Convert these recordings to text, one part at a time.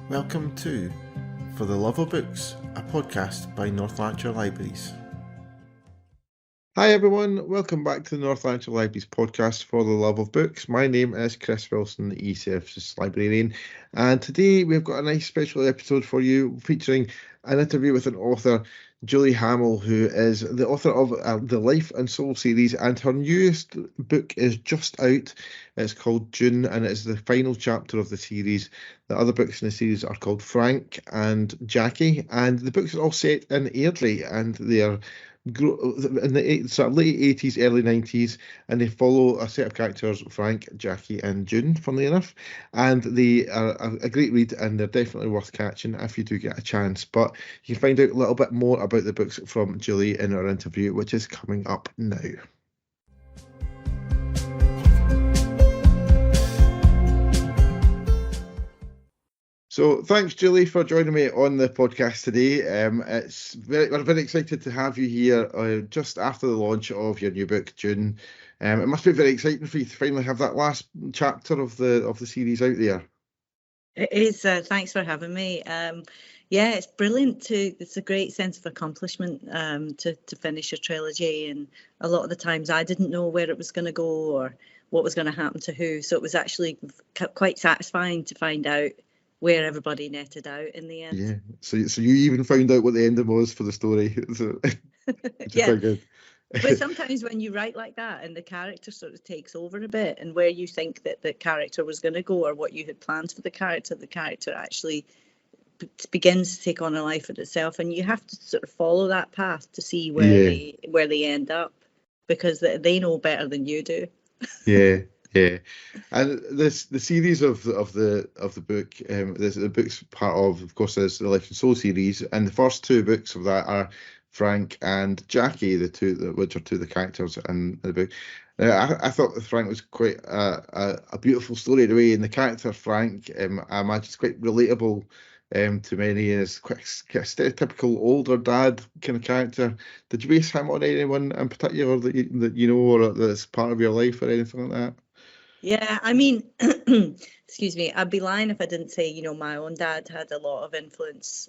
Welcome to For the Love of Books, a podcast by North Lanarkshire Libraries. Hi everyone, welcome back to the North Lanarkshire Libraries podcast For the Love of Books. My name is Chris Wilson, the E-Services Librarian, and today we've got a nice special episode for you featuring an interview with an author, Julie Hamill, who is the author of the Life and Soul series, and her newest book is just out. It's called June, and it's the final chapter of the series. The other books in the series are called Frank and Jackie, and the books are all set in Airdrie, and they are in the late 80s, early 90s, and they follow a set of characters, Frank, Jackie, and June, funnily enough. And they are a great read, and they're definitely worth catching if you do get a chance. But you can find out a little bit more about the books from Julie in our interview, which is coming up now. So thanks, Julie, for joining me on the podcast today. We're very excited to have you here just after the launch of your new book, June. It must be very exciting for you to finally have that last chapter of the series out there. It is. Thanks for having me. Yeah, it's brilliant. It's a great sense of accomplishment to finish a trilogy, and a lot of the times I didn't know where it was going to go or what was going to happen to who. So it was actually quite satisfying to find out where everybody netted out in the end. Yeah. So you even found out what the ending was for the story. So, yeah. Good. But sometimes when you write like that and the character sort of takes over a bit, and where you think that the character was going to go or what you had planned for the character actually begins to take on a life of itself, and you have to sort of follow that path to see where they end up, because they know better than you do. Yeah. Yeah, and the series of the book, the book's part of course, is the Life and Soul series, and the first two books of that are Frank and Jackie, which are two of the characters in the book. I thought that Frank was quite a beautiful story in a way, and the character Frank, I imagine, is quite relatable to many, as quite a stereotypical older dad kind of character. Did you base him on anyone in particular that you know, or that's part of your life or anything like that? Yeah, I mean, excuse me, I'd be lying if I didn't say, my own dad had a lot of influence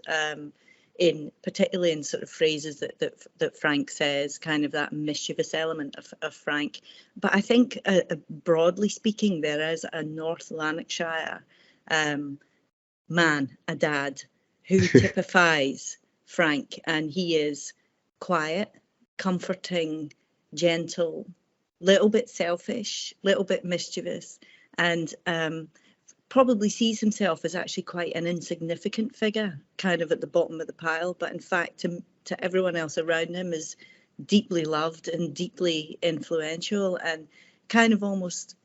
particularly in sort of phrases that Frank says, kind of that mischievous element of Frank. But I think broadly speaking, there is a North Lanarkshire man, a dad, who typifies Frank, and he is quiet, comforting, gentle, little bit selfish, little bit mischievous, and probably sees himself as actually quite an insignificant figure, kind of at the bottom of the pile, but in fact to everyone else around him is deeply loved and deeply influential, and kind of almost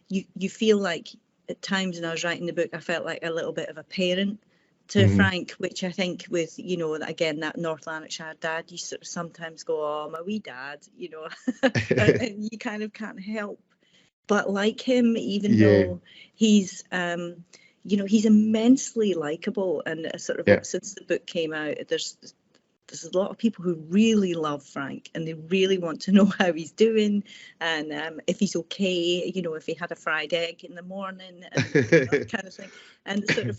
you feel like at times when I was writing the book, I felt like a little bit of a parent to Frank, which I think with, again, that North Lanarkshire dad, you sort of sometimes go, oh, my wee dad, and you kind of can't help but like him, even though he's, he's immensely likable. And sort of since the book came out, there's a lot of people who really love Frank, and they really want to know how he's doing, and if he's okay, if he had a fried egg in the morning, and that kind of thing. And sort of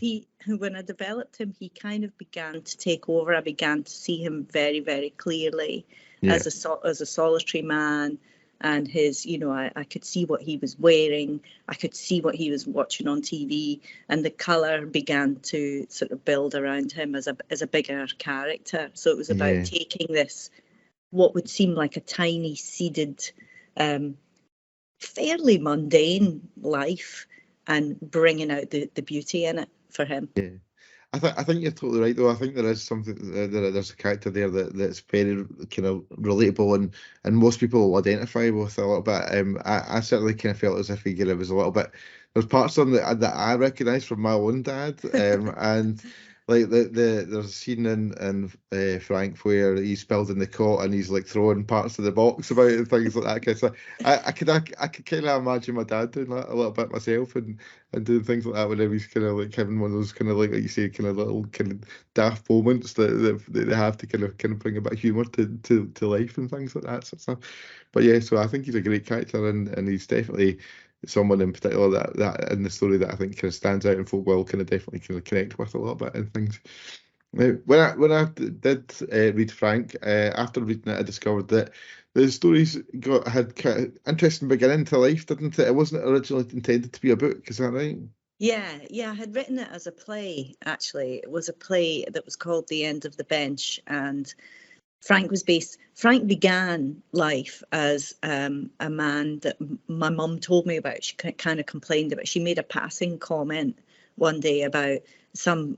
when I developed him, he kind of began to take over. I began to see him very, very clearly as a solitary man. And his, I could see what he was wearing. I could see what he was watching on TV, and the colour began to sort of build around him as a bigger character. So it was about taking this, what would seem like a tiny seeded, fairly mundane life, and bringing out the beauty in it for him. Yeah. I think you're totally right, though. I think there is something, there's a character there that's very kind of relatable, and most people will identify with a little bit. I certainly kind of felt as if he was a little bit. There's parts on that I recognise from my own dad, and like there's a scene in Frank where he's spilled in the cot and he's like throwing parts of the box about and things like that. So I could kind of imagine my dad doing that a little bit myself, and doing things like that whenever he's kind of like having one of those kind of like you say, kind of little kind of daft moments that they have to kind of bring a bit of humour to life and things like that sort of stuff. But yeah, so I think he's a great character, and he's definitely someone in particular that in the story that I think kind of stands out and folk will kind of definitely kind of connect with a little bit and things. Now, when I did read Frank, after reading it, I discovered that the stories had kind of interesting beginning to life, didn't it? It wasn't originally intended to be a book, is that right? Yeah, I had written it as a play, actually. It was a play that was called The End of the Bench, and Frank began life as a man that my mum told me about. She kind of complained about. She made a passing comment one day about some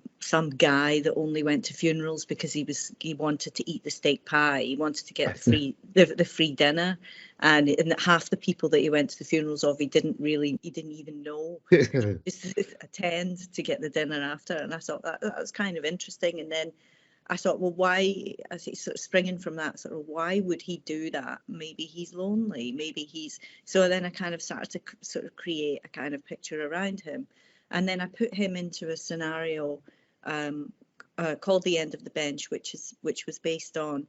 guy that only went to funerals because he wanted to eat the steak pie. He wanted to get the free dinner, and half the people that he went to the funerals of, he didn't even know. Just attend to get the dinner after. And I thought that was kind of interesting. And then I thought, well, why, as it's sort of springing from that, sort of, why would he do that? Maybe he's lonely. So then I kind of started to sort of create a kind of picture around him. And then I put him into a scenario called The End of the Bench, which was based on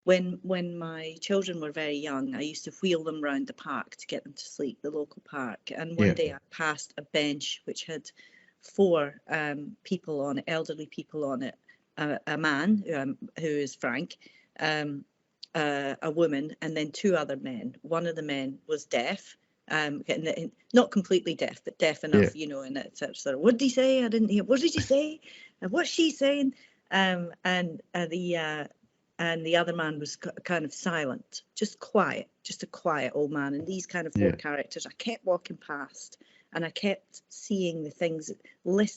when my children were very young. I used to wheel them round the park to get them to sleep, the local park. And one day I passed a bench which had 4 people on it, elderly people on it. A man who is Frank, a woman, and then 2 other men. One of the men was deaf, not completely deaf, but deaf enough, and it's sort of, what did he say? I didn't hear. What did you say? And what's she saying? And the other man was kind of silent, just a quiet old man. And these kind of 4 characters, I kept walking past. And I kept seeing the things,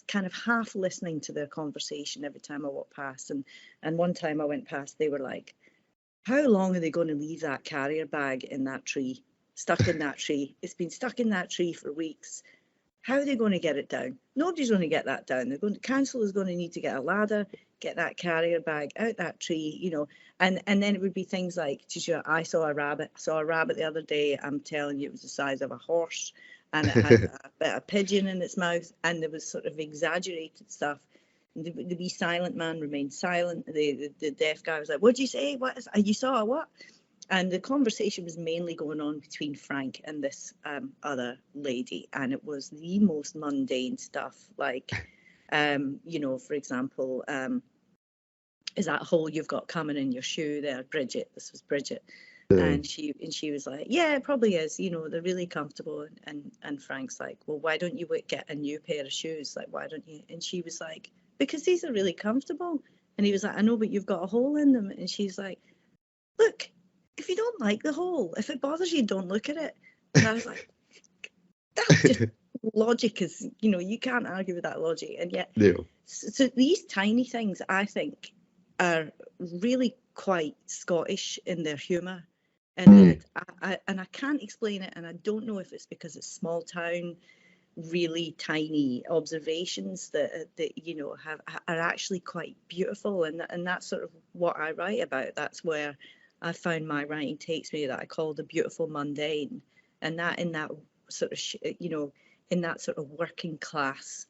kind of half listening to their conversation every time I walked past. And one time I went past, they were like, how long are they going to leave that carrier bag in that tree, stuck in that tree? It's been stuck in that tree for weeks. How are they going to get it down? Nobody's going to get that down. Council is going to need to get a ladder, get that carrier bag out that tree, and then it would be things like, I saw a rabbit the other day. I'm telling you, it was the size of a horse. And it had a pigeon in its mouth, and there was sort of exaggerated stuff. The wee silent man remained silent. The deaf guy was like, "What did you say? You saw a what?" And the conversation was mainly going on between Frank and this other lady, and it was the most mundane stuff, like, for example, is that hole you've got coming in your shoe there, Bridget? This was Bridget. And she was like, yeah, it probably is. They're really comfortable. And Frank's like, well, why don't you get a new pair of shoes? Like, why don't you? And she was like, because these are really comfortable. And he was like, I know, but you've got a hole in them. And she's like, look, if you don't like the hole, if it bothers you, don't look at it. And I was like, that's just logic is, you can't argue with that logic. And yet, so these tiny things, I think, are really quite Scottish in their humour. And I can't explain it, and I don't know if it's because it's small town, really tiny observations that are actually quite beautiful, and that's sort of what I write about. That's where I found my writing takes me, that I call the beautiful mundane, and that in that sort of in that sort of working class.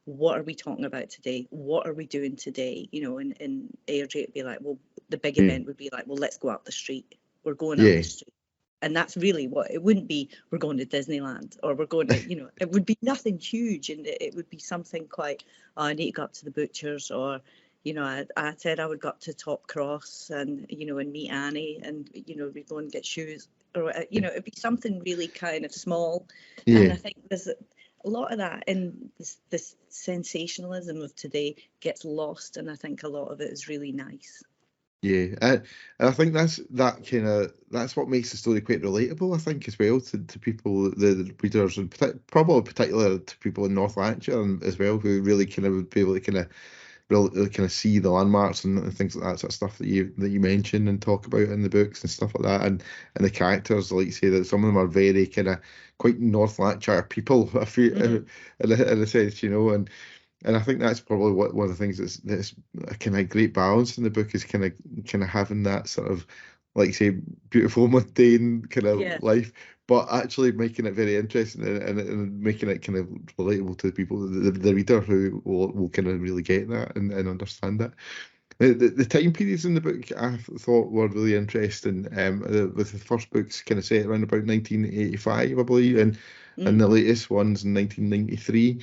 What are we talking about today? What are we doing today? In Airdrie, it'd be like, well, the big event would be like, well, let's go up the street. We're going up the street. And that's really what it wouldn't be. We're going to Disneyland, or we're going to, it would be nothing huge. And it would be something quite, I need to go up to the butcher's, or, I said I would go up to Top Cross and, and meet Annie, and, we'd go and get shoes, or, it'd be something really kind of small. And I think there's a lot of that in this sensationalism of today gets lost. And I think a lot of it is really nice. Yeah, and I think that's what makes the story quite relatable, I think, as well, to people, the readers, and probably particularly to people in North Lanarkshire as well, who really kind of would be able to really kind of see the landmarks and things like that sort of stuff that you mention and talk about in the books and stuff like that, and the characters, like you say, that some of them are very kind of quite North Lanarkshire people, I feel, in a sense, and I think that's probably one of the things that's a kind of great balance in the book, is kind of having that sort of, like you say, beautiful mundane kind of life, but actually making it very interesting and making it kind of relatable to the people, the reader, who will kind of really get that and understand that. The time periods in the book I thought were really interesting. With the first books kind of set around about 1985, I believe, and the latest ones in 1993.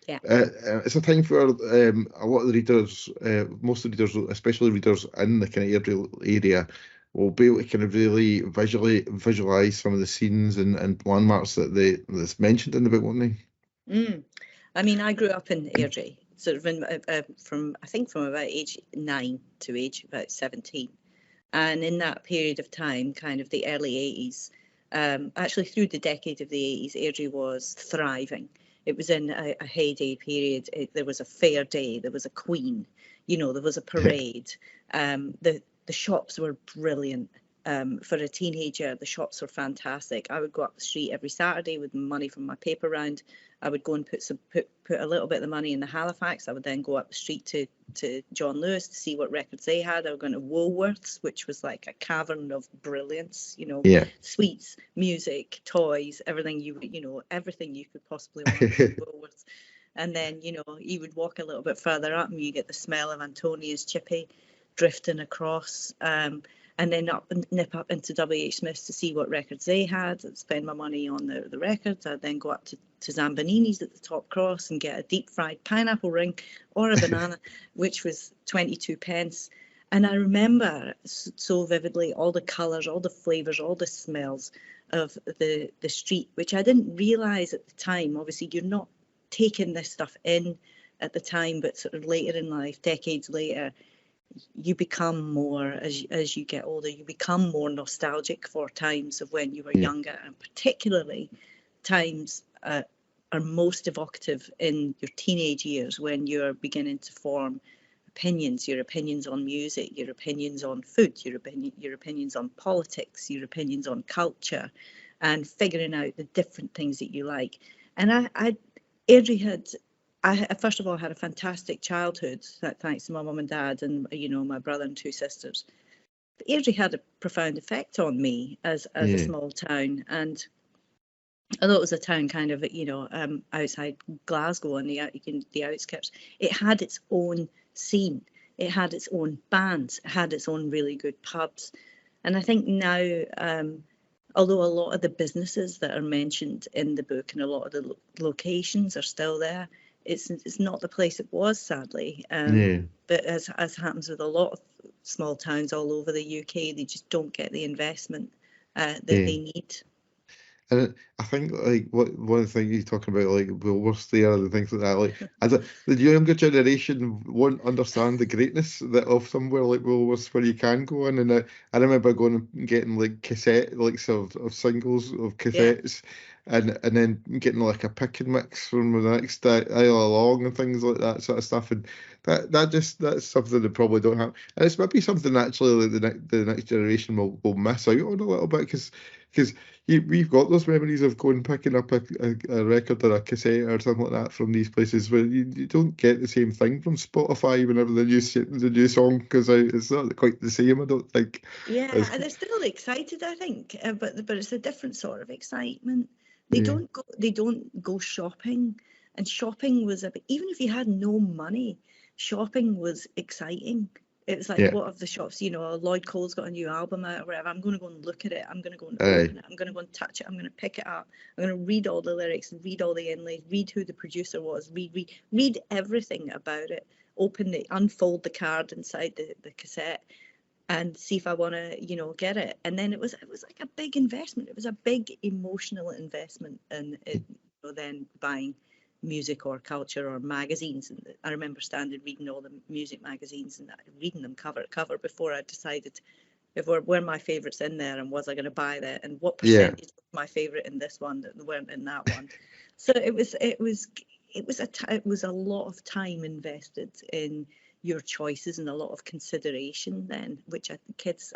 Yeah. It's a time for a lot of the readers, most of the readers, especially readers in the kind of Airdrie area, will be able to kind of really visualize some of the scenes and landmarks that's mentioned in the book, won't they? I mean, I grew up in Airdrie, sort of from about age 9 to age about 17. And in that period of time, kind of the early 80s, actually through the decade of the 80s, Airdrie was thriving. It was in a heyday period. There was a fair day, there was a queen, there was a parade. The shops were brilliant. For a teenager, the shops were fantastic. I would go up the street every Saturday with money from my paper round. I would go and put a little bit of the money in the Halifax. I would then go up the street to John Lewis to see what records they had. I would go to Woolworths, which was like a cavern of brilliance, sweets, music, toys, everything everything you could possibly want in Woolworths. And then, you would walk a little bit further up and you get the smell of Antonia's chippy drifting across. And then nip up into W.H. Smith's to see what records they had. I'd spend my money on the records. I'd then go up to Zambanini's at the top cross and get a deep fried pineapple ring or a banana, which was 22 pence. And I remember so vividly all the colours, all the flavours, all the smells of the street, which I didn't realise at the time. Obviously, you're not taking this stuff in at the time, but sort of later in life, decades later, you become more, as you get older, you become more nostalgic for times of when you were younger, and particularly times are most evocative in your teenage years when you're beginning to form opinions, your opinions on music, your opinions on food, your opinions on politics, your opinions on culture, and figuring out the different things that you like. And Airdrie first of all had a fantastic childhood, thanks to my mum and dad and my brother and two sisters. But Airdrie had a profound effect on me as a small town, and although it was a town kind of outside Glasgow on the outskirts, it had its own scene, it had its own bands, it had its own really good pubs. And I think now, although a lot of the businesses that are mentioned in the book and a lot of the locations are still there, it's not the place it was, sadly. But as happens with a lot of small towns all over the UK, they just don't get the investment that they need. And I think one of the things you're talking about, like Woolworths there and things like that, like the younger generation won't understand the greatness of somewhere like Woolworths where you can go in. And I remember going and getting like cassette, of singles of cassettes, and then getting like a pick and mix from the next aisle along and things like that sort of stuff. And that's something that probably don't happen. And it's maybe something actually like the next generation will miss out on a little bit because we've got those memories of going picking up a record or a cassette or something like that from these places where you don't get the same thing from Spotify whenever the new song goes out. It's not quite the same, I don't think. Yeah, and they're still excited, I think, but it's a different sort of excitement. They don't go shopping, and shopping was even if you had no money, shopping was exciting. It was like, what have the shops, Lloyd Cole's got a new album out or whatever. I'm going to go and look at it. I'm going to go and open it. I'm going to go and touch it. I'm going to pick it up. I'm going to read all the lyrics, read all the inlays, read who the producer was, read everything about it. Unfold the card inside the cassette and see if I want to, get it. And then it was like a big investment. It was a big emotional investment in then buying music or culture or magazines. And I remember standing reading all the music magazines and reading them cover to cover before I decided if were my favourites in there and was I going to buy that and what percentage was my favourite in this one that weren't in that one. So it was a lot of time invested in your choices and a lot of consideration then, which I think kids,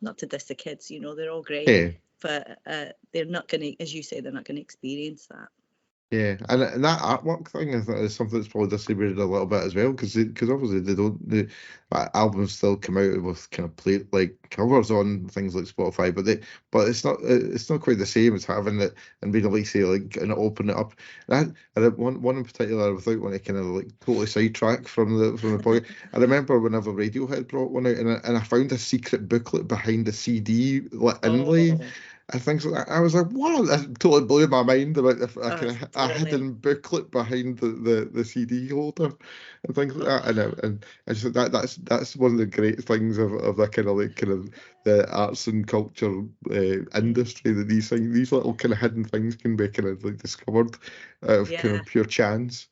not to diss the kids, they're all great, but they're not going to, as you say, they're not going to experience that. Yeah, and that artwork thing is something that's probably distributed a little bit as well, because obviously the albums still come out with kind of plate like covers on things like Spotify, but it's not quite the same as having it and being able to say like and open it up. And one in particular, without want to kind of like totally sidetrack from the point, I remember whenever Radiohead brought one out, and I found a secret booklet behind the CD inlay. Oh, I think so. I was like, wow, that totally blew my mind about a kind it's of a brilliant. hidden booklet behind the CD holder and things like that. And I just thought that's one of the great things of that kind of the arts and culture industry, that these little kind of hidden things can be kind of like discovered out of kind Yeah, of pure chance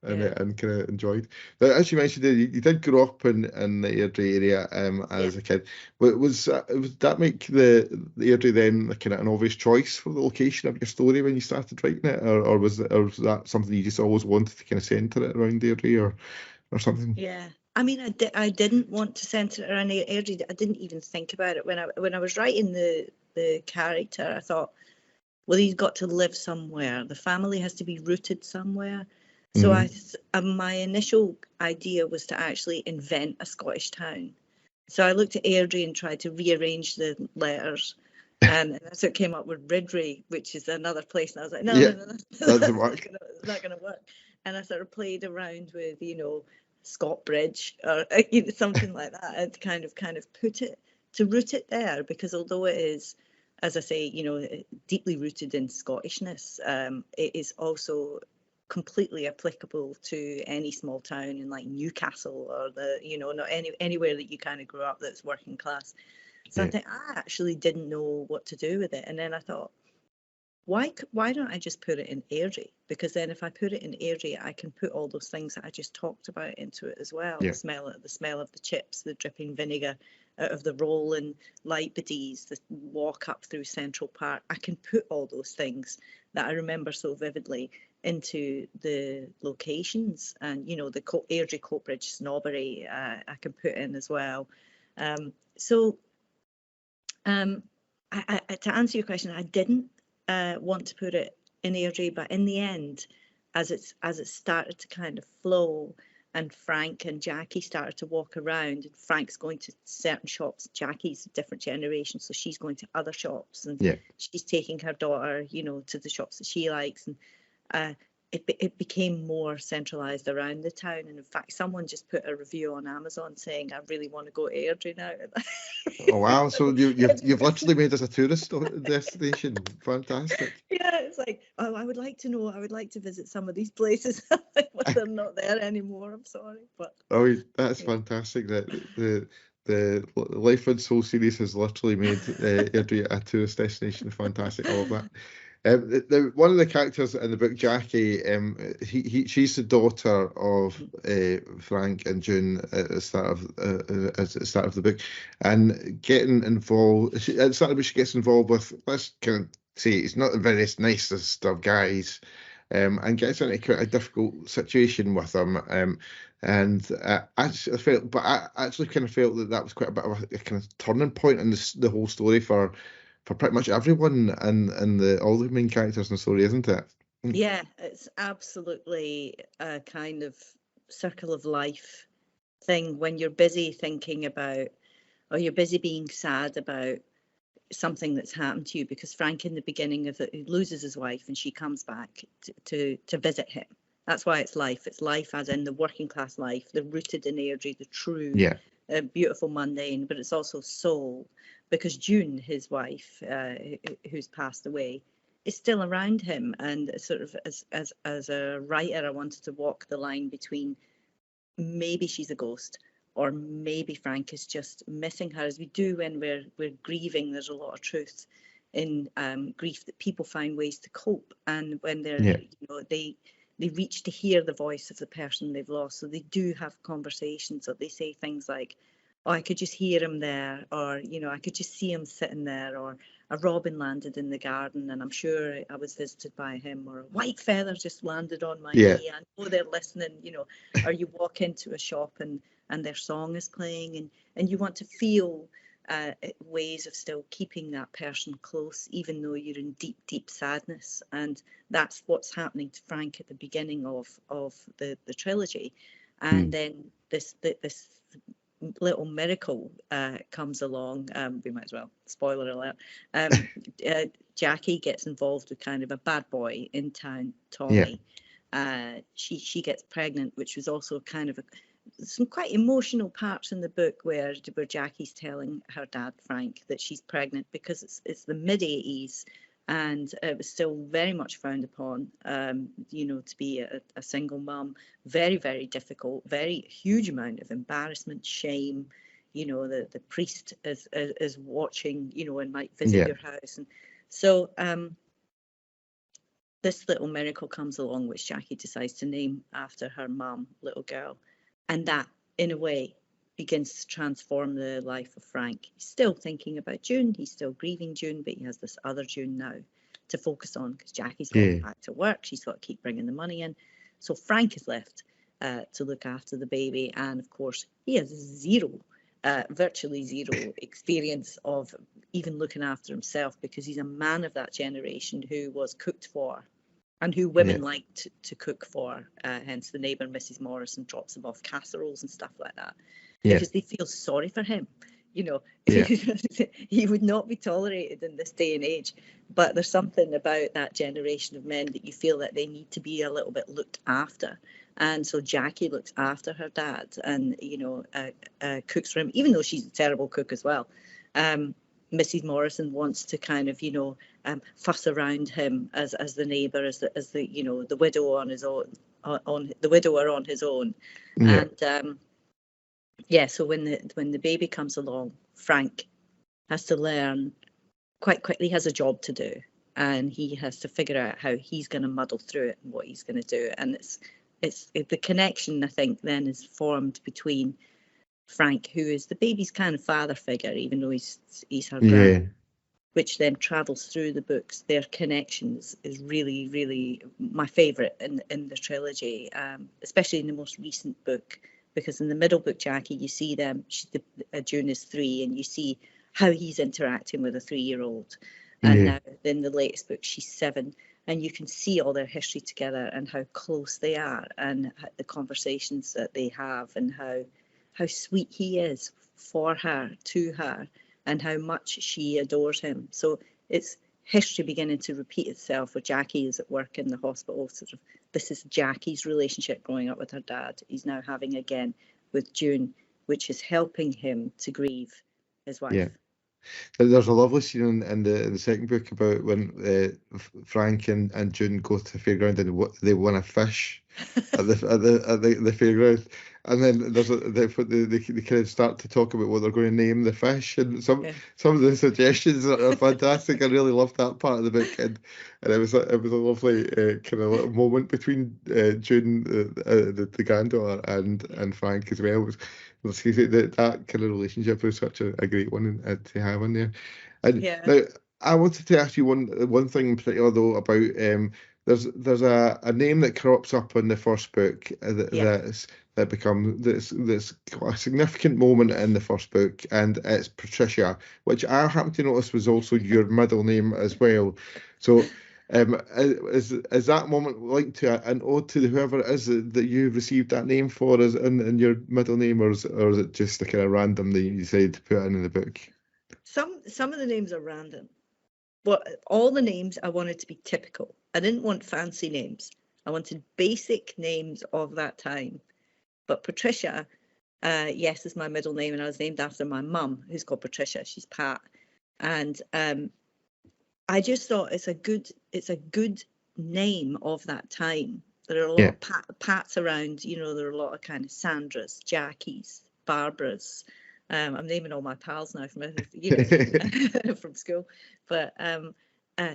yeah, and kind of enjoyed. But as you mentioned, you did grow up in the Airdrie area yeah. as a kid. But was that make the Airdrie then kind of an obvious choice for the location of your story when you started writing it, or was that something you just always wanted to kind of centre it around Airdrie or something? Yeah. I mean, I didn't want to centre it around Airdrie. I didn't even think about it when I was writing the character. I thought, well, he's got to live somewhere. The family has to be rooted somewhere. So my initial idea was to actually invent a Scottish town. So I looked at Airdrie and tried to rearrange the letters, and so it came up with Ridley, which is another place. And I was like, no, Yeah, no, no, no, that that's doesn't work. not gonna work. And I sort of played around with, Scotbridge or something like that, and kind of put it to root it there, because although it is, as I say, deeply rooted in Scottishness, it is also completely applicable to any small town in like Newcastle or not anywhere that you kind of grew up that's working class. So I Yeah, think I actually didn't know what to do with it, and then I thought, why don't I just put it in Airdrie? Because then if I put it in Airdrie, I can put all those things that I just talked about into it as well. yeah, The smell of the chips, the dripping vinegar out of the rolling light biddies, the walk up through Central Park. I can put all those things that I remember so vividly into the locations, and the Airdrie Coatbridge snobbery I can put in as well. So to answer your question, I didn't want to put it in Airdrie, but in the end, as it started to kind of flow, and Frank and Jackie started to walk around, and Frank's going to certain shops. Jackie's a different generation, so she's going to other shops, and yeah. she's taking her daughter, to the shops that she likes, and uh, it became more centralised around the town. And in fact, someone just put a review on Amazon saying, "I really want to go to Airdrie now." Oh wow! So you've It's literally made us a tourist destination. Fantastic. Yeah, it's like, oh, I would like to know. I would like to visit some of these places, but they're not there anymore. I'm sorry, but Oh, that's yeah. fantastic. That the Life and Soul series has literally made Airdrie a tourist destination. Fantastic. I love that. One of the characters in the book, Jackie, she's the daughter of Frank and June at the start of the book, and getting involved. At the start of the book, she gets involved with, let's kind of say, it's not the very nicest of guys, and gets into quite a difficult situation with them. And I actually kind of felt that was quite a bit of a kind of turning point in the whole story for pretty much everyone and the all the main characters in the story, isn't it? Yeah, it's absolutely a kind of circle of life thing when you're busy thinking about, or you're busy being sad about something that's happened to you, because Frank in the beginning of it, he loses his wife and she comes back to visit him. That's why it's life. It's life as in the working class life, the rooted in Airdrie, the true, Yeah, beautiful mundane, but it's also soul, because June, his wife, who's passed away, is still around him. And sort of as a writer, I wanted to walk the line between maybe she's a ghost, or maybe Frank is just missing her, as we do when we're grieving. There's a lot of truth in grief, that people find ways to cope, and when yeah, they reach to hear the voice of the person they've lost, so they do have conversations, or they say things like, oh, I could just hear him there, or I could just see him sitting there, or a robin landed in the garden and I'm sure I was visited by him, or a white feather just landed on my yeah, knee. I know they're listening, or you walk into a shop and their song is playing, and you want to feel ways of still keeping that person close, even though you're in deep, deep sadness. And that's what's happening to Frank at the beginning of the trilogy. And then this little miracle comes along. We might as well, spoiler alert. Jackie gets involved with kind of a bad boy in town, Tommy. She gets pregnant, which was also kind of some quite emotional parts in the book where Jackie's telling her dad, Frank, that she's pregnant, because it's the mid-80s and it was still very much frowned upon, to be a single mum. Very, very difficult, very huge amount of embarrassment, shame. The priest is watching, and might visit your house. And so this little miracle comes along, which Jackie decides to name after her mum, little girl. And that, in a way, begins to transform the life of Frank. He's still thinking about June. He's still grieving June, but he has this other June now to focus on, because Jackie's got back to work. She's got to keep bringing the money in. So Frank is left to look after the baby. And, of course, he has virtually zero experience of even looking after himself, because he's a man of that generation who was cooked for, and who women liked to cook for, hence the neighbour, Mrs. Morrison, drops him off casseroles and stuff like that, because they feel sorry for him. He would not be tolerated in this day and age. But there's something about that generation of men that you feel that they need to be a little bit looked after. And so Jackie looks after her dad and, cooks for him, even though she's a terrible cook as well. Mrs. Morrison wants to kind of, fuss around him as the neighbour, as the widow on his own, on the widower on his own. And so when the baby comes along, Frank has to learn quite quickly. He has a job to do, and he has to figure out how he's going to muddle through it and what he's going to do. And it's the connection, I think, then is formed between Frank, who is the baby's kind of father figure, even though he's her grand, which then travels through the books. Their connections is really, really my favourite in the trilogy, especially in the most recent book, because in the middle book, Jackie, you see them. June is 3, and you see how he's interacting with a 3-year-old. And now in the latest book, she's 7. And you can see all their history together and how close they are, and the conversations that they have, and how sweet he is for her, to her, and how much she adores him. So it's history beginning to repeat itself, where Jackie is at work in the hospital. This is Jackie's relationship growing up with her dad. He's now having again with June, which is helping him to grieve his wife. Yeah. There's a lovely scene in the second book about when Frank and June go to the fairground and they win a fish at the fairground, and then they kind of start to talk about what they're going to name the fish, and some of the suggestions are fantastic. I really loved that part of the book, and it was a lovely kind of little moment between June, the granddaughter, and Frank as well. That kind of relationship was such a great one to have in there. And now I wanted to ask you one thing in particular though about there's a name that crops up in the first book that becomes this quite a significant moment in the first book, and it's Patricia, which I happen to notice was also your middle name as well. So is that moment linked to an ode to whoever it is that you received that name for as in your middle name, or is it just a kind of random that you decided to put in the book? Some of the names are random, but all the names I wanted to be typical. I didn't want fancy names. I wanted basic names of that time. But Patricia, yes, is my middle name, and I was named after my mum, who's called Patricia. She's Pat, and I just thought it's a good name of that time. There are a lot of Pats around, there are a lot of kind of Sandras, Jackies, Barbaras. I'm naming all my pals now from from school, but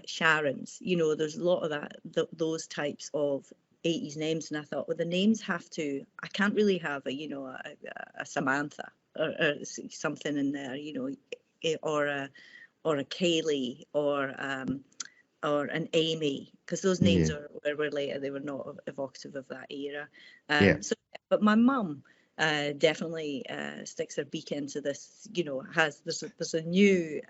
Sharon's. There's a lot of those types of 80s names, and I thought, well, the names have to. I can't really have a Samantha or something in there, or a Kaylee or an Amy, because those names were later. They were not evocative of that era. But my mum definitely sticks her beak into this. There's a new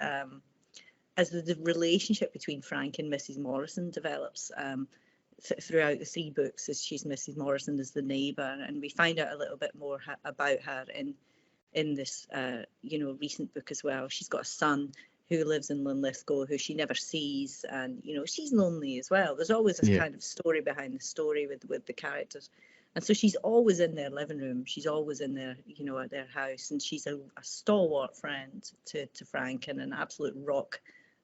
as the relationship between Frank and Mrs. Morrison develops throughout the 3 books, as she's Mrs. Morrison as the neighbour, and we find out a little bit more about her in this recent book as well. She's got a son who lives in Linlithgow who she never sees, and she's lonely as well. There's always this kind of story behind the story with the characters, and so she's always in their living room, she's always in their at their house, and she's a stalwart friend to Frank, and an absolute rock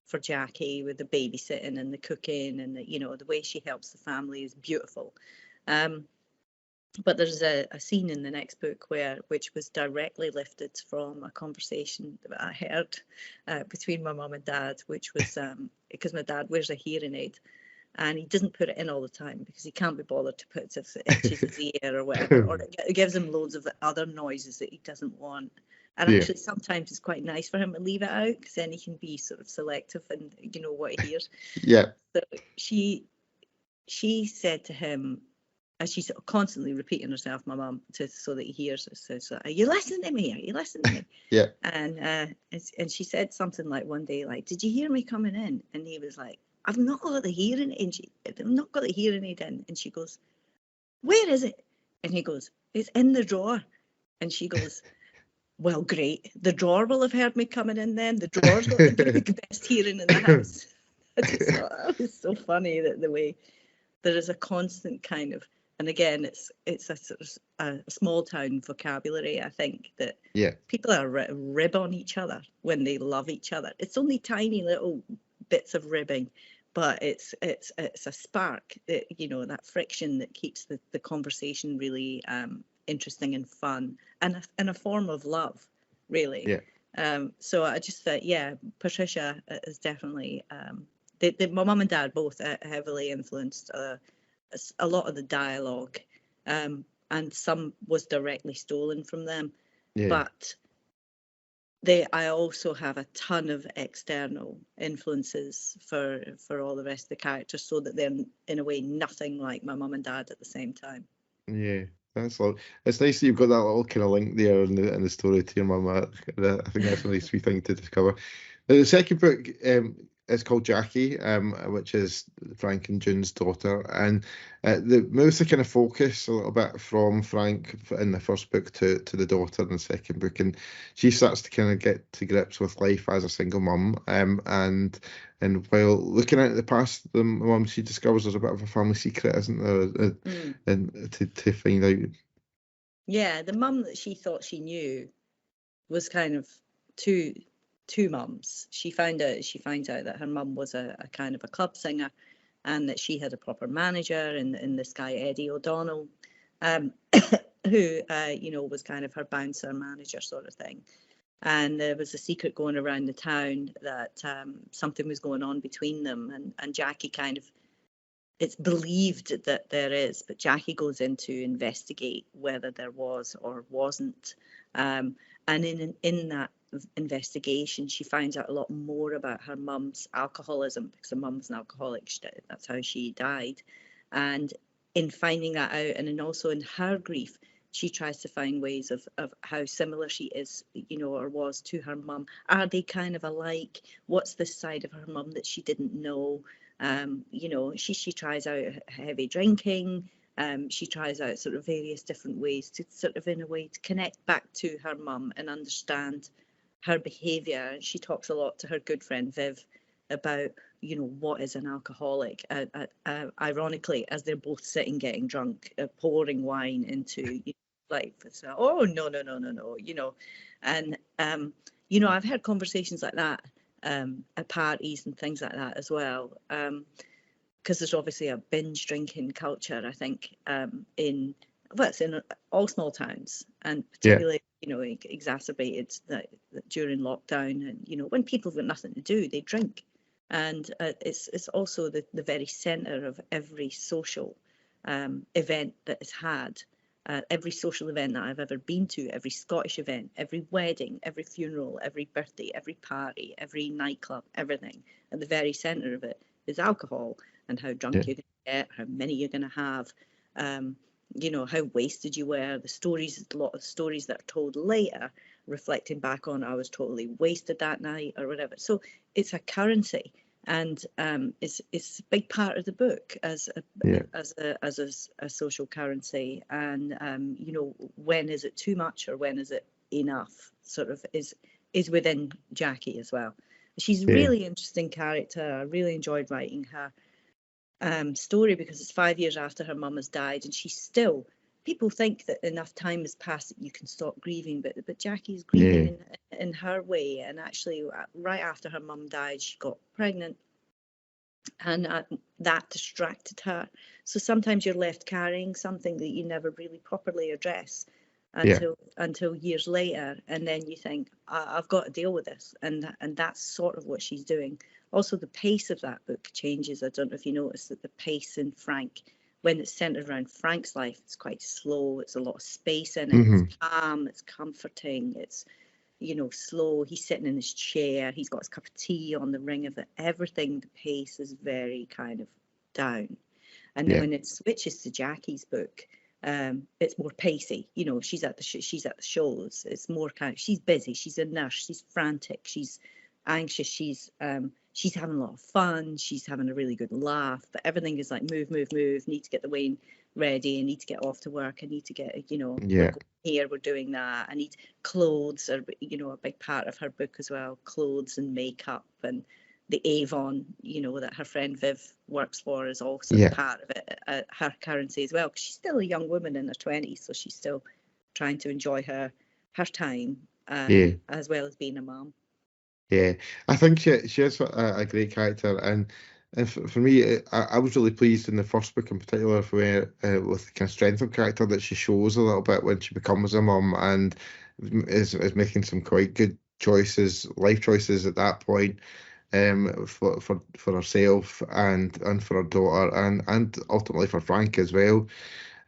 for Jackie, with the babysitting and the cooking, and the way she helps the family is beautiful. But there's a scene in the next book which was directly lifted from a conversation that I heard between my mum and dad, which was because my dad wears a hearing aid, and he doesn't put it in all the time because he can't be bothered to put it if it itches his ear or whatever, or it gives him loads of other noises that he doesn't want. And actually, sometimes it's quite nice for him to leave it out, because then he can be sort of selective and what he hears. Yeah. So she said to him, as she's constantly repeating herself, my mum, so that he hears it, says, "Are you listening to me? Are you listening to me?" Yeah. And she said something like one day, like, "Did you hear me coming in?" And he was like, "I've not got the hearing aid. I've not got the hearing aid in." And she goes, "Where is it?" And he goes, "It's in the drawer." And she goes, "Well, great. The drawer will have heard me coming in then. The drawer's got the best hearing in the house." I just thought that was so funny, that the way there is a constant kind of, and again, it's a sort of a small town vocabulary, I think, that people are rib on each other when they love each other. It's only tiny little bits of ribbing, but it's a spark, that that friction that keeps the conversation really interesting and fun, and a form of love, really. So I just thought, Patricia is definitely my mum and dad both heavily influenced a lot of the dialogue, and some was directly stolen from them, but I also have a ton of external influences for all the rest of the characters, so that they're in a way nothing like my mum and dad at the same time. Yeah, that's lovely. It's nice that you've got that little kind of link there in the story to your mum. I think that's a nice wee thing to discover. The second book is called Jackie, which is Frank and June's daughter, and the moves the kind of focus a little bit from Frank in the first book to the daughter in the second book, and she starts to kind of get to grips with life as a single mum, and while looking at the past, the mum, she discovers there's a bit of a family secret, isn't there? And to find out. Yeah, the mum that she thought she knew was kind of two mums. She finds out that her mum was a kind of a club singer, and that she had a proper manager in this guy Eddie O'Donnell, who was kind of her bouncer manager sort of thing. And there was a secret going around the town that something was going on between them, and Jackie kind of, it's believed that there is, but Jackie goes in to investigate whether there was or wasn't. And in that investigation, she finds out a lot more about her mum's alcoholism, because her mum was an alcoholic. That's how she died. And in finding that out, and then also in her grief, she tries to find ways of how similar she is, or was to her mum. Are they kind of alike? What's this side of her mum that she didn't know? She tries out heavy drinking. She tries out sort of various different ways to sort of, in a way, to connect back to her mum and understand her behaviour. She talks a lot to her good friend Viv about, what is an alcoholic. Ironically, as they're both sitting getting drunk, pouring wine into life. So, oh no, and I've had conversations like that at parties and things like that as well, because there's obviously a binge drinking culture, I think, it's in all small towns, and particularly exacerbated during lockdown, and when people have got nothing to do, they drink, and it's also the very centre of every social event that is had. Every social event that I've ever been to, every Scottish event, every wedding, every funeral, every birthday, every party, every nightclub, everything, at the very centre of it is alcohol, and how drunk you're going to get, how many you're going to have. you know, how wasted you were. The stories, a lot of stories that are told later, reflecting back on, I was totally wasted that night or whatever. So it's a currency, and it's a big part of the book as a social currency. And you know, when is it too much or when is it enough? Sort of is within Jackie as well. She's a really interesting character. I really enjoyed writing her story because it's 5 years after her mum has died, and she's still. People think that enough time has passed that you can stop grieving, but Jackie's grieving in her way. And actually, right after her mum died, she got pregnant, and that distracted her. So sometimes you're left carrying something that you never really properly address until years later, and then you think, I've got to deal with this, and that's sort of what she's doing. Also, the pace of that book changes. I don't know if you noticed that the pace in Frank, when it's centered around Frank's life, it's quite slow. It's a lot of space in it. It's calm, it's comforting, it's, you know, slow. He's sitting in his chair, he's got his cup of tea on the ring of it. Everything, the pace is very kind of down. And then when it switches to Jackie's book, it's more pacey. You know, she's at the shows. It's more kind of, she's busy, she's a nurse, she's frantic, she's anxious, she's having a lot of fun, she's having a really good laugh, but everything is like move, need to get the Wayne ready, I need to get off to work, I need to get, you know, we're going here, we're doing that, I need clothes are, you know, a big part of her book as well, clothes and makeup, and the Avon, you know, that her friend Viv works for is also part of it, her currency as well, because she's still a young woman in her 20s, so she's still trying to enjoy her time as well as being a mum. Yeah, I think she is a great character, and for me, I was really pleased in the first book in particular where with the kind of strength of character that she shows a little bit when she becomes a mum and is making some quite good choices, life choices at that point, for herself and for her daughter and ultimately for Frank as well.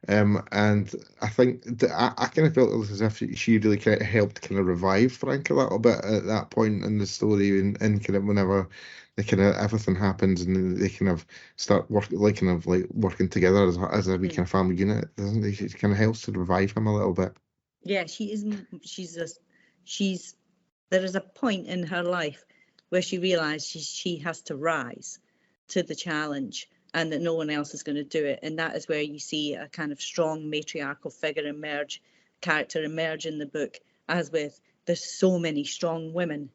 And I think I kind of felt as if she really kind of helped kind of revive Frank a little bit at that point in the story, and kind of whenever the kind of everything happens and they kind of start working together as a wee kind of family unit, doesn't it? It kind of helps to revive him a little bit. Yeah, there is a point in her life where she realizes she has to rise to the challenge and that no one else is going to do it. And that is where you see a kind of strong matriarchal character emerge in the book, as with there's so many strong women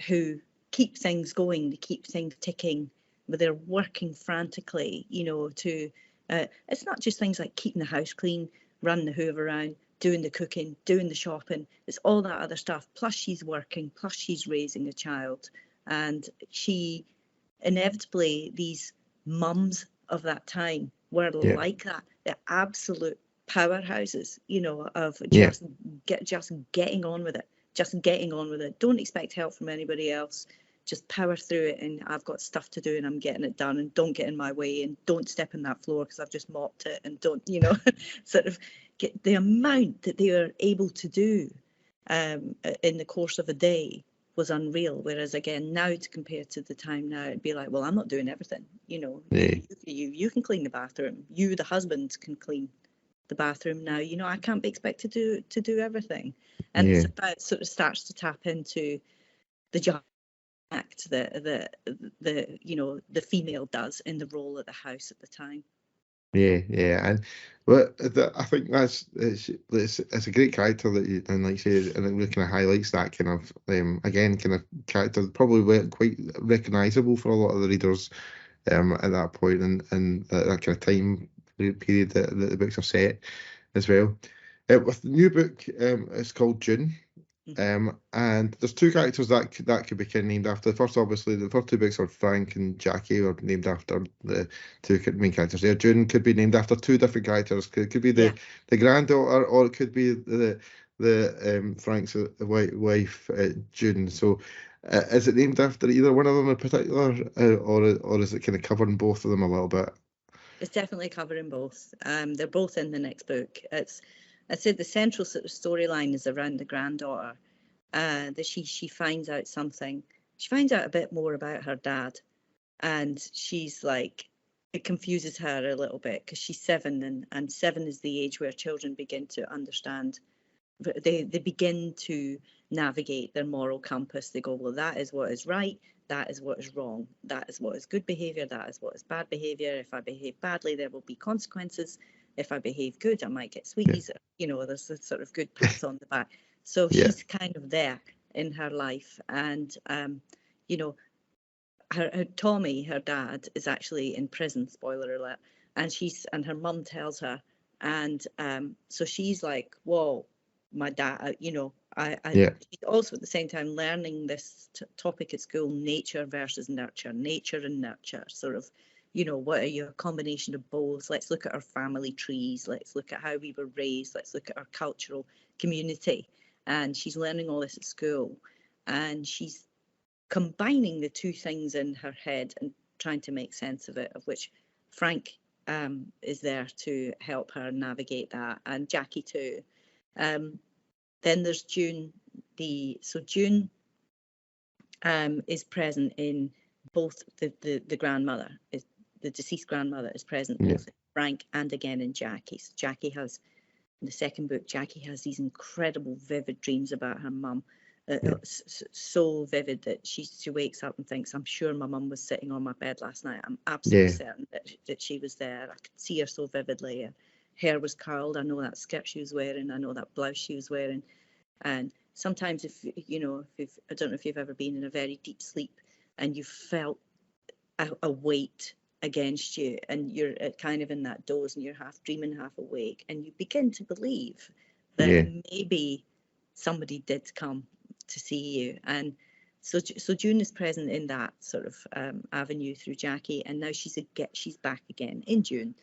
who keep things going, they keep things ticking, but they're working frantically, you know, to, it's not just things like keeping the house clean, running the hoover around, doing the cooking, doing the shopping, it's all that other stuff. Plus she's working, plus she's raising a child. And she, inevitably, these mums of that time were like that. They're absolute powerhouses, you know, of just getting on with it. Don't expect help from anybody else. Just power through it, and I've got stuff to do and I'm getting it done, and don't get in my way, and don't step in that floor because I've just mopped it, and don't, you know, sort of get the amount that they are able to do in the course of a day was unreal. Whereas again, now to compare to the time now, it'd be like, well, I'm not doing everything, you know. You can clean the bathroom, you the husband can clean the bathroom now, you know. I can't be expected to do everything. And it's about, sort of starts to tap into the job act that the you know, the female does in the role of the house at the time. And I think it's a great character that you, and like you say, and it really kind of highlights that kind of again kind of character, probably quite recognisable for a lot of the readers at that point, and that kind of time period that the books are set as well. With the new book, it's called June. And there's two characters that could be kind of named after. Obviously, the first two books are Frank and Jackie, are named after the two main characters there. June could be named after two different characters. Could be the granddaughter, or it could be the Frank's wife, June. So, is it named after either one of them in particular, or is it kind of covering both of them a little bit? It's definitely covering both. They're both in the next book. I said the central sort of storyline is around the granddaughter. That she finds out something. She finds out a bit more about her dad, and she's like, it confuses her a little bit because she's 7, and 7 is the age where children begin to understand. They begin to navigate their moral compass. They go, well, that is what is right, that is what is wrong, that is what is good behaviour, that is what is bad behaviour. If I behave badly, there will be consequences. If I behave good, I might get sweeties. You know, there's a sort of good pats on the back. So she's kind of there in her life. And, you know, her Tommy, her dad, is actually in prison, spoiler alert. And her mum tells her. And so she's like, whoa, my dad, you know, she's also at the same time learning this topic at school, nature versus nurture, nature and nurture, sort of, you know, what are your combination of both? Let's look at our family trees. Let's look at how we were raised. Let's look at our cultural community. And she's learning all this at school. And she's combining the two things in her head and trying to make sense of it, of which Frank is there to help her navigate that, and Jackie too. Then there's June. June is present in both the grandmother, the deceased grandmother is present both in Frank and again in Jackie. So Jackie has, in the second book, Jackie has these incredible vivid dreams about her mum. So vivid that she wakes up and thinks, I'm sure my mum was sitting on my bed last night. I'm absolutely certain that she was there. I could see her so vividly. Her hair was curled. I know that skirt she was wearing. I know that blouse she was wearing. And sometimes if I don't know if you've ever been in a very deep sleep and you felt a weight against you and you're kind of in that doze and you're half dreaming, half awake, and you begin to believe that maybe somebody did come to see you. And so June is present in that sort of avenue through Jackie, and now she's back again in June.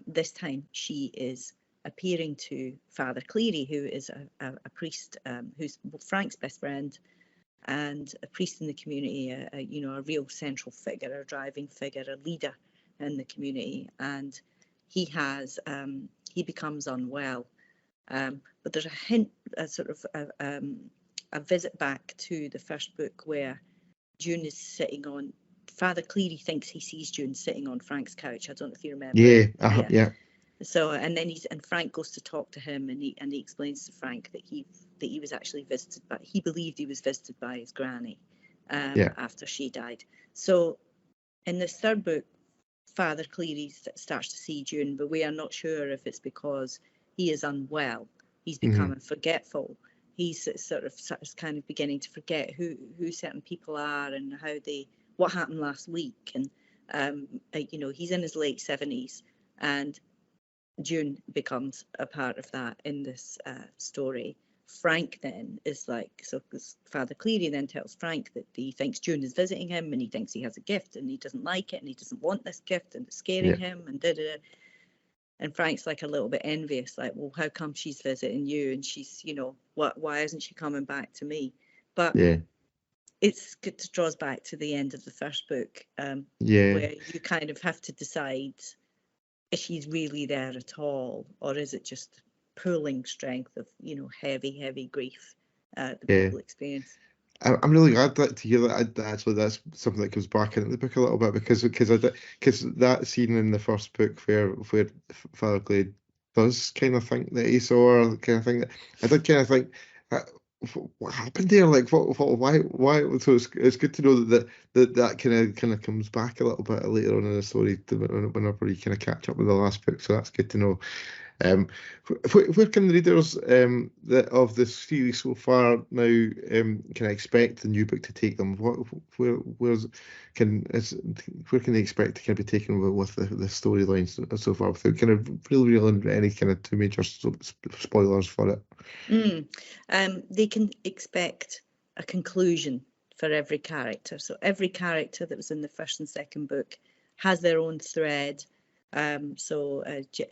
This time she is appearing to Father Cleary, who is a priest, who's Frank's best friend and a priest in the community, a real central figure, a driving figure, a leader in the community. And he becomes unwell. But there's a hint, a visit back to the first book where June is sitting on, Father Cleary thinks he sees June sitting on Frank's couch. I don't know if you remember. Yeah. So, and then Frank goes to talk to him, and he explains to Frank that he was actually visited by, he believed he was visited by his granny after she died. So in this third book, Father Cleary starts to see June, but we are not sure if it's because he is unwell. He's becoming forgetful. He's sort of kind of beginning to forget who certain people are and what happened last week. And, he's in his late 70s, and June becomes a part of that in this story. Frank then is Father Cleary then tells Frank that he thinks June is visiting him, and he thinks he has a gift, and he doesn't like it, and he doesn't want this gift, and it's scaring him, and And Frank's like a little bit envious, like, well, how come she's visiting you, and she's, why isn't she coming back to me? But it draws back to the end of the first book, where you kind of have to decide, is she really there at all, or is it just pulling strength of heavy grief that people experience? I'm really glad to hear that. Actually, that's something that comes back into the book a little bit, because that scene in the first book where Father Glade does kind of think that he saw her, kind of thing. I did kind of think, what happened there? Like, why? So it's good to know that kind of comes back a little bit later on in the story whenever you kind of catch up with the last book. So that's good to know. Where can the readers of the series so far now can expect the new book to take them? Where can they expect to kind of be taken with the storylines so far, without kind of really revealing any kind of too major spoilers for it? They can expect a conclusion for every character. So every character that was in the first and second book has their own thread.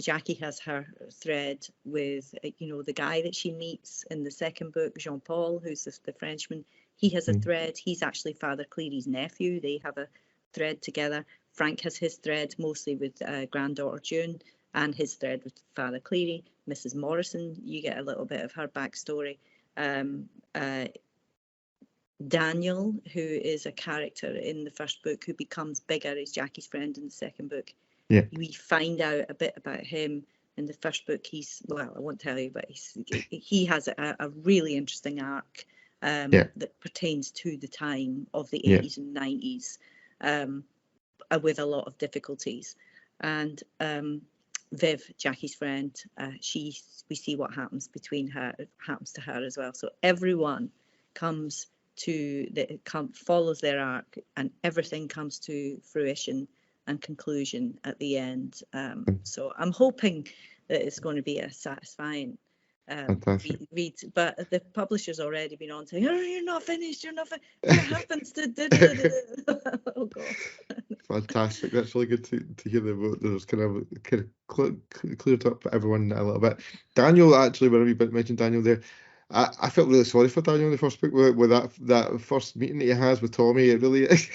Jackie has her thread with the guy that she meets in the second book, Jean-Paul, who's the Frenchman. He has a thread. He's actually Father Cleary's nephew. They have a thread together. Frank has his thread mostly with granddaughter June, and his thread with Father Cleary. Mrs. Morrison, you get a little bit of her backstory. Daniel, who is a character in the first book who becomes bigger, is Jackie's friend in the second book. Yeah. We find out a bit about him in the first book. I won't tell you, but he has a really interesting arc that pertains to the time of the 80s and 90s, with a lot of difficulties. And Viv, Jackie's friend, we see what happens to her as well. So everyone follows their arc, and everything comes to fruition and conclusion at the end. So I'm hoping that it's going to be a satisfying read. But the publisher's already been on saying, "Oh, you're not finished. What happens to?" Oh God. Fantastic. That's really good to hear that there's kind of cleared up everyone a little bit. Daniel, actually, when we mentioned Daniel there, I felt really sorry for Daniel in the first book with that first meeting that he has with Tommy. It really is.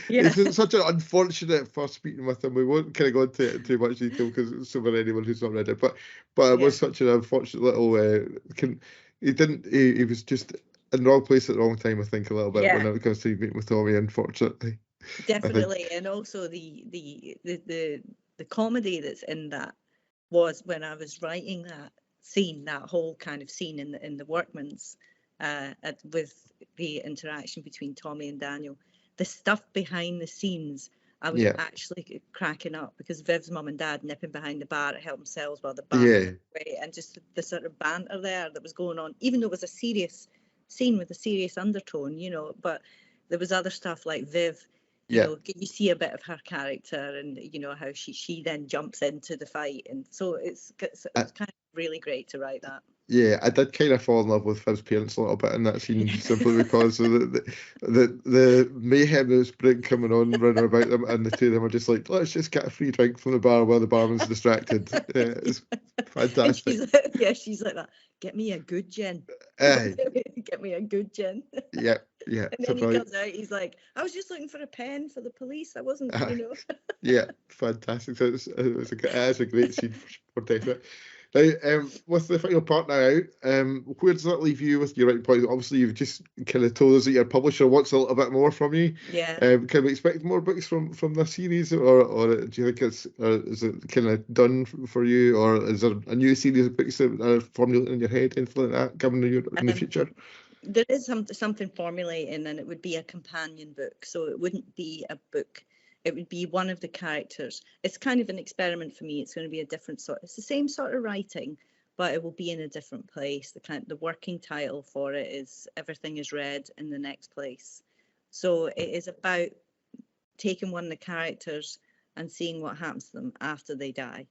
It's such an unfortunate first meeting with him. We won't kind of go into too much detail because it's so for anyone who's not read it. But it was such an unfortunate little. He was just in the wrong place at the wrong time. I think a little bit when it comes to meeting with Tommy. Unfortunately. Definitely, and also the comedy that's in that was when I was writing that whole kind of scene in the workman's with the interaction between Tommy and Daniel. The stuff behind the scenes, I was actually cracking up because Viv's mum and dad nipping behind the bar to help themselves while the bar was away, and just the sort of banter there that was going on, even though it was a serious scene with a serious undertone, but there was other stuff like Viv. You see a bit of her character, and how she then jumps into the fight, and so it's kind of really great to write that. Yeah, I did kind of fall in love with Viv's parents a little bit in that scene, simply because of the mayhem that's coming on running about them, and the two of them are just like, let's just get a free drink from the bar while the barman's distracted. It's fantastic. She's like that. Get me a good gin. Get me a good gin. Yeah. And then he comes out, he's like, I was just looking for a pen for the police. I wasn't, Yeah, fantastic. So it's a great scene for definite. Now, with the final part now out, where does that leave you with your writing point? Obviously, you've just kind of told us that your publisher wants a little bit more from you. Yeah. Can we expect more books from this series, or do you think is it kind of done for you, or is there a new series of books that are formulating in your head, anything like that, coming in the future? There is something formulating, and it would be a companion book, so it wouldn't be a book. It would be one of the characters. It's kind of an experiment for me. It's going to be a different sort. It's the same sort of writing, but it will be in a different place. The working title for it is Everything is Red in the Next Place. So it is about taking one of the characters and seeing what happens to them after they die.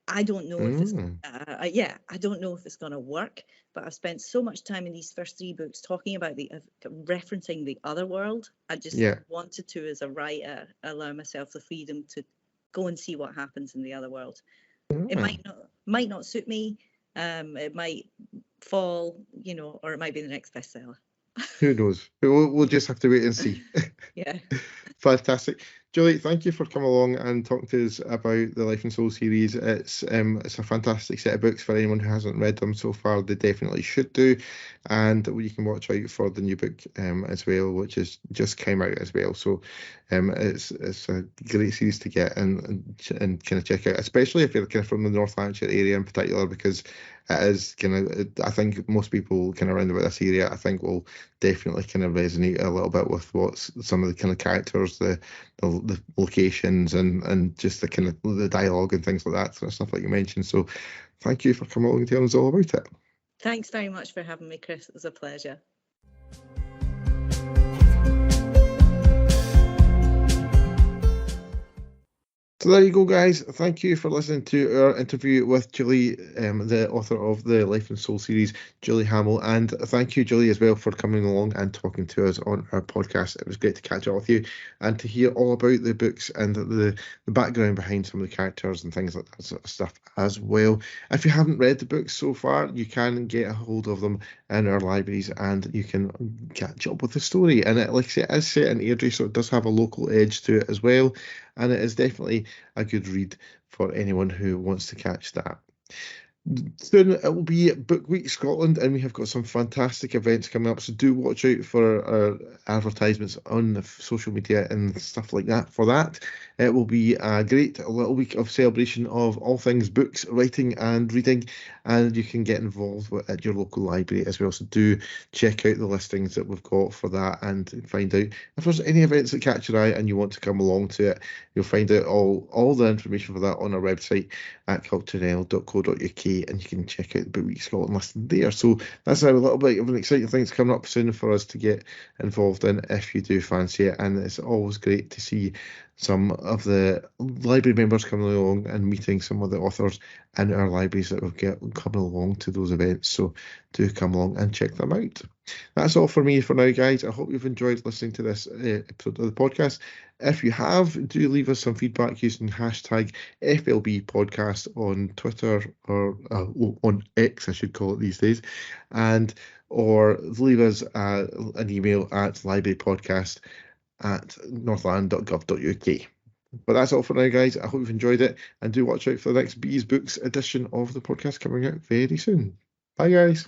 I don't know if it's I don't know if it's going to work, but I've spent so much time in these first three books talking about referencing the other world. I just wanted to, as a writer, allow myself the freedom to go and see what happens in the other world. It might not suit me. It might fall, or it might be the next bestseller. Who knows? We'll just have to wait and see. Yeah. Fantastic. Julie, thank you for coming along and talking to us about the Life and Soul series. It's a fantastic set of books for anyone who hasn't read them so far. They definitely should do, and you can watch out for the new book as well, which is just came out as well. So it's a great series to get and kind of check out, especially if you're kind of from the North Lanarkshire area in particular, because it is kind of, I think most people kind of around about this area, I think will definitely kind of resonate a little bit with what's some of the kind of characters, the locations and just the kind of the dialogue and things like that, sort of stuff like you mentioned. So thank you for coming along and telling us all about it. Thanks very much for having me, Chris. It was a pleasure. So there you go, guys. Thank you for listening to our interview with Julie, the author of the Life and Soul series, Julie Hamill. And thank you, Julie, as well, for coming along and talking to us on our podcast. It was great to catch up with you and to hear all about the books and the background behind some of the characters and things like that sort of stuff as well. If you haven't read the books so far, you can get a hold of them in our libraries and you can catch up with the story. And it, like I say, it is set in Airdrie, so it does have a local edge to it as well. And it is definitely a good read for anyone who wants to catch that. Soon it will be Book Week Scotland, and we have got some fantastic events coming up. So do watch out for our advertisements on the social media and stuff like that for that. It will be a great little week of celebration of all things books, writing, and reading, and you can get involved at your local library as well. So do check out the listings that we've got for that and find out if there's any events that catch your eye and you want to come along to it. You'll find out all the information for that on our website at culturenl.co.uk, and you can check out the Book Week Scotland listed there. So that's a little bit of an exciting thing coming up soon for us to get involved in if you do fancy it. And it's always great to see some of the library members coming along and meeting some of the authors in our libraries that have got coming along to those events. So do come along and check them out. That's all for me for now, guys. I hope you've enjoyed listening to this episode of the podcast. If you have, do leave us some feedback using hashtag FLB podcast on Twitter, or on X, I should call it these days, or leave us an email at librarypodcast@northland.gov.uk. But that's all for now, guys. I hope you've enjoyed it, and do watch out for the next Bees Books edition of the podcast coming out very soon. Bye, guys.